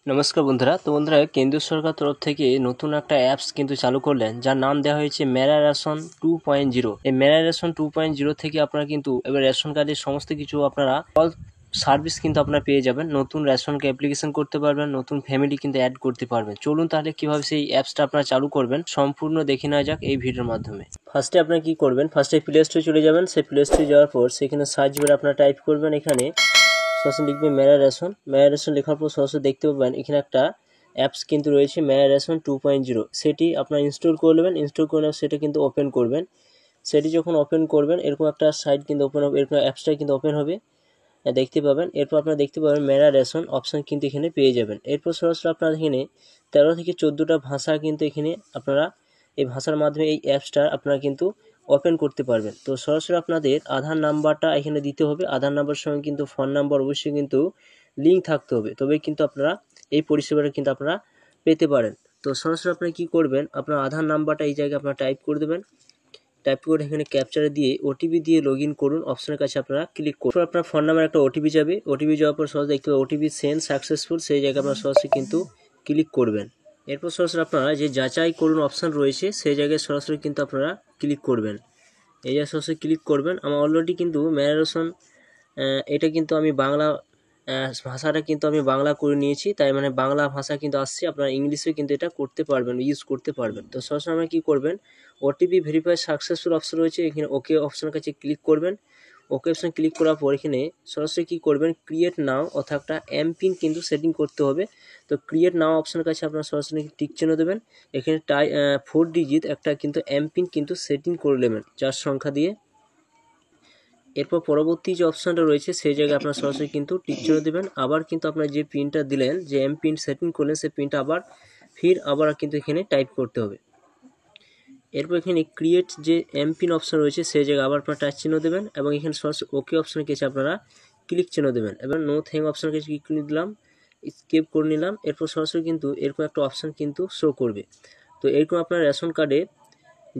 নমস্কার বন্ধুরা। তো বন্ধুরা, কেন্দ্রীয় সরকার তরফ থেকে নতুন একটা অ্যাপস কিন্তু চালু করলেন, যার নাম দেওয়া হয়েছে মেরা রেশন 2.0। এই মেরা রেশন 2.0 থেকে আপনারা কিন্তু এবার রেশন কার্ডের সমস্ত কিছু আপনারা অল সার্ভিস কিন্তু আপনারা পেয়ে যাবেন। নতুন রেশনকে অ্যাপ্লিকেশন করতে পারবেন, নতুন ফ্যামিলি কিন্তু অ্যাড করতে পারবেন। চলুন তাহলে কিভাবে সেই অ্যাপসটা আপনারা চালু করবেন সম্পূর্ণ দেখে নেওয়া যাক এই ভিডিওর মাধ্যমে। ফার্স্টে আপনারা কি করবেন, ফার্স্টে প্লে স্টোরে চলে যাবেন। সেই প্লে স্টোরে যাওয়ার পর সেখানে সার্চ বারে আপনারা টাইপ করবেন, এখানে সরাসরি লিখবে মেরা রেশন। মেরা রেশন লেখার পর সরাসরি দেখতে পাবেন এখানে একটা অ্যাপস কিন্তু রয়েছে মেরা রেশন 2.0। সেটি আপনারা ইনস্টল করে নেবেন। ইনস্টল করে সেটা কিন্তু ওপেন করবেন। সেটি যখন ওপেন করবেন এরকম একটা সাইট কিন্তু ওপেন হবে, এরকম অ্যাপসটা কিন্তু ওপেন হবে, দেখতে পাবেন। এরপর আপনারা দেখতে পাবেন মেরা রেশন অপশান কিন্তু এখানে পেয়ে যাবেন। এরপর সরাসরি আপনারা এখানে 13 থেকে 14টা ভাষা কিন্তু এখানে আপনারা এই ভাষার মাধ্যমে এই অ্যাপসটা আপনারা কিন্তু ওপেন করতে পারবেন। তো সরাসরি আপনাদের আধার নাম্বারটা এখানে দিতে হবে। আধার নাম্বারের সঙ্গে কিন্তু ফোন নাম্বার অবশ্যই কিন্তু লিঙ্ক থাকতে হবে, তবেই কিন্তু আপনারা এই পরিষেবাটা কিন্তু আপনারা পেতে পারেন। তো সরাসরি আপনারা কী করবেন, আপনার আধার নাম্বারটা এই জায়গায় আপনারা টাইপ করে দেবেন। টাইপ করে এখানে ক্যাপচারে দিয়ে ওটিপি দিয়ে লগ ইন করুন অপশনের কাছে আপনারা ক্লিক করুন। আপনার ফোন নাম্বার একটা ওটিপি যাবে, ওটিপি যাওয়ার পর সহজে দেখতে পাবেন ওটিপি সেন্ড সাকসেসফুল, সেই জায়গায় আপনারা সরাসরি কিন্তু ক্লিক করবেন। এরপর সরাসরি আপনারা যে যাচাই করুন অপশান রয়েছে সেই জায়গায় সরাসরি কিন্তু আপনারা ক্লিক করবেন। এই যে সরাসরি ক্লিক করবেন। আমার অলরেডি কিন্তু মেরা রেশন এটা কিন্তু আমি বাংলা ভাষাটা কিন্তু আমি বাংলা করে নিয়েছি, তাই মানে বাংলা ভাষা কিন্তু আসছে। আপনারা ইংলিশে কিন্তু এটা করতে পারবেন, ইউজ করতে পারবেন। তো সরাসরি আপনারা কী করবেন, ওটিপি ভেরিফাই সাকসেসফুল অপশন রয়েছে, এখানে ওকে অপশনের কাছে ক্লিক করবেন। ওকে অপশন ক্লিক করার পর এখানে সরাসরি কী করবেন, ক্রিয়েট নাও অর্থাৎ একটা এমপিন কিন্তু সেটিং করতে হবে। তো ক্রিয়েট নাও অপশনের কাছে আপনারা সরাসরি টিক চিহ্ন দেবেন। এখানে 4 ডিজিট একটা কিন্তু এমপিন কিন্তু সেটিং করে নেবেন 4 সংখ্যা দিয়ে। এরপর পরবর্তী যে অপশানটা রয়েছে সেই জায়গায় আপনারা সরাসরি কিন্তু টিক চিহ্ন দেবেন। আবার কিন্তু আপনার যে পিনটা দিলেন, যে এমপিন সেটিং করলেন, সেই পিনটা আবার কিন্তু এখানে টাইপ করতে হবে। এরপর এখানে ক্রিয়েট যে এমপিন অপশান রয়েছে সেই জায়গায় আবার আপনারা টাচ চিহ্ন দেবেন এবং এখানে সরাসরি ওকে অপশানে গেছে আপনারা ক্লিক চিহ্ন দেবেন। এবার নো থ্যাঙ্ক অপশানে গেছে ক্লিক করে দিলাম, স্কিপ করে নিলাম। এরপর সরাসরি কিন্তু এরকম একটা অপশান কিন্তু শো করবে। তো এরকম আপনার রেশন কার্ডে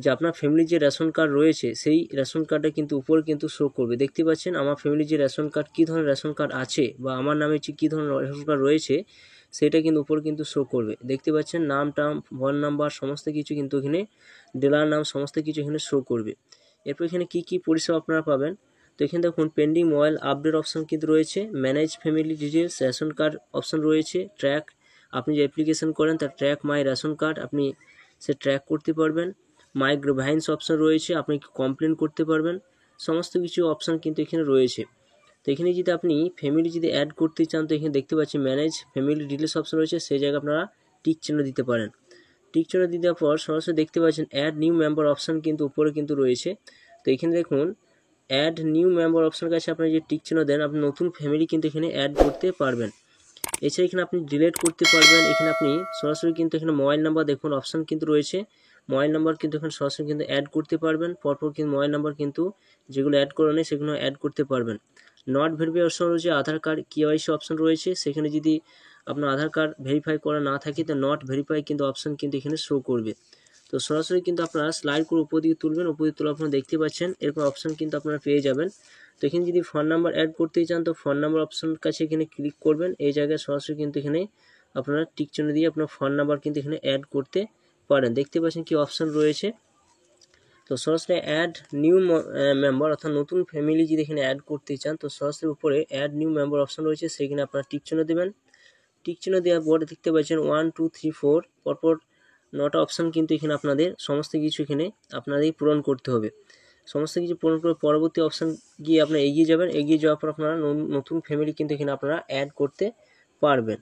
যে আপনার ফ্যামিলির যে রেশন কার্ড রয়েছে সেই রেশন কার্ডে কিন্তু উপরে কিন্তু শো করবে। দেখতে পাচ্ছেন আমার ফ্যামিলির যে রেশন কার্ড, কী ধরনের রেশন কার্ড আছে বা আমার নামে যে কী ধরনের রেশন কার্ড রয়েছে সেটা কিন্তু উপরে কিন্তু শো করবে। দেখতে পাচ্ছেন নাম টাম ফোন নাম্বার সমস্ত কিছু কিন্তু এখানে, ডিলার নাম সমস্ত কিছু এখানে শো করবে। এরপর এখানে কী কী পরিষেবা আপনারা পাবেন, তো এখানে দেখুন পেন্ডিং মোবাইল আপডেট অপশান কিন্তু রয়েছে, manage family details, ration card option রয়েছে, ট্র্যাক আপনি যে অ্যাপ্লিকেশন করেন তার ট্র্যাক মাই রেশন কার্ড আপনি সে ট্র্যাক করতে পারবেন। মাইগ্রোভাইন্স অপশান রয়েছে, আপনি কমপ্লেন করতে পারবেন। সমস্ত কিছু অপশান কিন্তু এখানে রয়েছে। তো এখানে যদি আপনি ফ্যামিলি যদি অ্যাড করতে চান তো এখানে দেখতে পাচ্ছি ম্যানেজ ফ্যামিলি ডিটেলস অপশান রয়েছে, সেই জায়গায় আপনারা টিক চিহ্ন দিতে পারেন। টিক চিহ্ন দিয়ে দেওয়ার পর সরাসরি দেখতে পাচ্ছেন অ্যাড নিউ মেম্বার অপশান কিন্তু উপরে কিন্তু রয়েছে। তো এখানে দেখুন অ্যাড নিউ মেম্বার অপশানের কাছে আপনি যে টিক চিহ্ন দেন আপনি নতুন ফ্যামিলি কিন্তু এখানে অ্যাড করতে পারবেন। এছাড়া এখানে আপনি ডিলিট করতে পারবেন। এখানে আপনি সরাসরি কিন্তু এখানে মোবাইল নাম্বার দেখুন অপশান কিন্তু রয়েছে, মোবাইল নাম্বার কিন্তু এখানে সরাসরি কিন্তু অ্যাড করতে পারবেন। পরপর কিন্তু মোবাইল নাম্বার কিন্তু যেগুলো অ্যাড করা নেই সেগুলো অ্যাড করতে পারবেন। নট ভেরিফাই অপশন রয়েছে, আধার কার্ড কেওয়াইসি অপশন রয়েছে, সেখানে যদি আপনার আধার কার্ড ভেরিফাই করা না থাকে তো নট ভেরিফাই কিন্তু অপশন কিন্তু এখানে শো করবে। তো সরাসরি কিন্তু আপনারা স্লাইড করে উপর দিকে তুলবেন, উপর দিকে তোলা আপনারা দেখতে পাচ্ছেন এরকম অপশন কিন্তু আপনারা পেয়ে যাবেন। তো এখানে যদি ফোন নাম্বার অ্যাড করতে চান তো ফোন নাম্বার অপশনের কাছে এখানে ক্লিক করবেন। এই জায়গায় সরাসরি কিন্তু এখানে আপনারা টিক চিহ্ন দিয়ে আপনার ফোন নাম্বার কিন্তু এখানে অ্যাড করতে পারেন। দেখতে পাচ্ছেন কি অপশন রয়েছে। তো সরাসরি অ্যাড নিউ মেম্বার অর্থাৎ নতুন ফ্যামিলি যদি এখানে অ্যাড করতে চান তো সরাসরি উপরে অ্যাড নিউ মেম্বার অপশন রয়েছে, সেখানে আপনারা টিক চিহ্ন দেবেন। টিক চিহ্ন দেওয়ার পরে দেখতে পাচ্ছেন 1 2 3 4 পরপর 9টা অপশান কিন্তু এখানে আপনাদের সমস্ত কিছু এখানে আপনাদের পূরণ করতে হবে। সমস্ত কিছু পূরণ করে পরবর্তী অপশান গিয়ে আপনারা এগিয়ে যাবেন। এগিয়ে যাওয়ার পর আপনারা নতুন ফ্যামিলি কিন্তু এখানে আপনারা অ্যাড করতে পারবেন।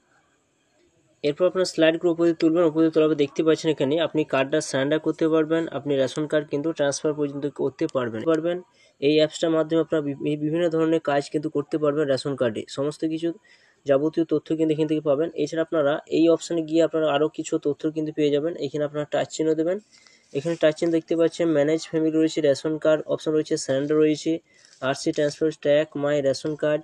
এরপর আপনার স্লাইড করে উপরে তুলবেন, উপরে তোলার পর দেখতে পাচ্ছেন এখানে আপনি কার্ডটা সারেন্ডার করতে পারবেন, আপনি রেশন কার্ড কিন্তু ট্রান্সফার পর্যন্ত করতে পারবেন। এই অ্যাপসটার মাধ্যমে আপনারা বিভিন্ন ধরনের কাজ কিন্তু করতে পারবেন রেশন কার্ডে। সমস্ত কিছু যাবতীয় তথ্য কিন্তু এখান থেকে পাবেন। এছাড়া আপনারা এই অপশানে গিয়ে আপনারা আরও কিছু তথ্য কিন্তু পেয়ে যাবেন। এখানে আপনারা টাচ চিহ্ন দেবেন। এখানে টাচ চিহ্ন দেখতে পাচ্ছেন ম্যানেজ ফ্যামিলি রয়েছে, রেশন কার্ড অপশান রয়েছে, সারেন্ডার রয়েছে, আরসি ট্রান্সফার, ট্র্যাক মাই রেশন কার্ড,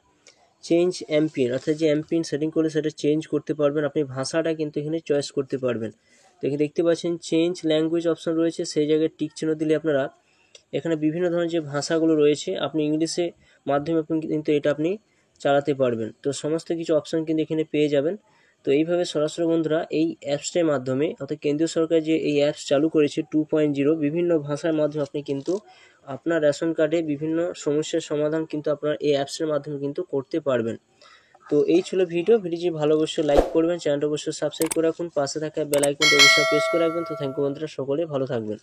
চেঞ্জ এমপিন অর্থাৎ যে এমপিন সেটিং করলে সেটা চেঞ্জ করতে পারবেন। আপনি ভাষাটা কিন্তু এখানে চয়েস করতে পারবেন। তো এখানে দেখতে পাচ্ছেন চেঞ্জ ল্যাঙ্গুয়েজ অপশন রয়েছে, সেই জায়গায় টিক চিহ্ন দিলে আপনারা এখানে বিভিন্ন ধরনের যে ভাষাগুলো রয়েছে আপনি ইংলিশে মাধ্যমে আপনি কিন্তু এটা আপনি চালাতে পারবেন। তো সমস্ত কিছু অপশান কিন্তু এখানে পেয়ে যাবেন। তো এইভাবে সরাসরি বন্ধুরা এই অ্যাপসটির মাধ্যমে অর্থাৎ কেন্দ্রীয় সরকার যে এই অ্যাপস চালু করেছে 2.0 বিভিন্ন ভাষার মাধ্যমে আপনি কিন্তু আপনার রেশন কার্ডে বিভিন্ন সমস্যার সমাধান কিন্তু আপনার এই অ্যাপসের মাধ্যমে কিন্তু করতে পারবেন। তো এই ছিল ভিডিওটি ভালো অবশ্যই লাইক করবেন, চ্যানেলটা অবশ্যই সাবস্ক্রাইব করে রাখুন, পাশে থাকা বেল আইকনটা অবশ্যই প্রেস করে রাখবেন। তো থ্যাংক ইউ বন্ধুরা, সকলে ভালো থাকবেন।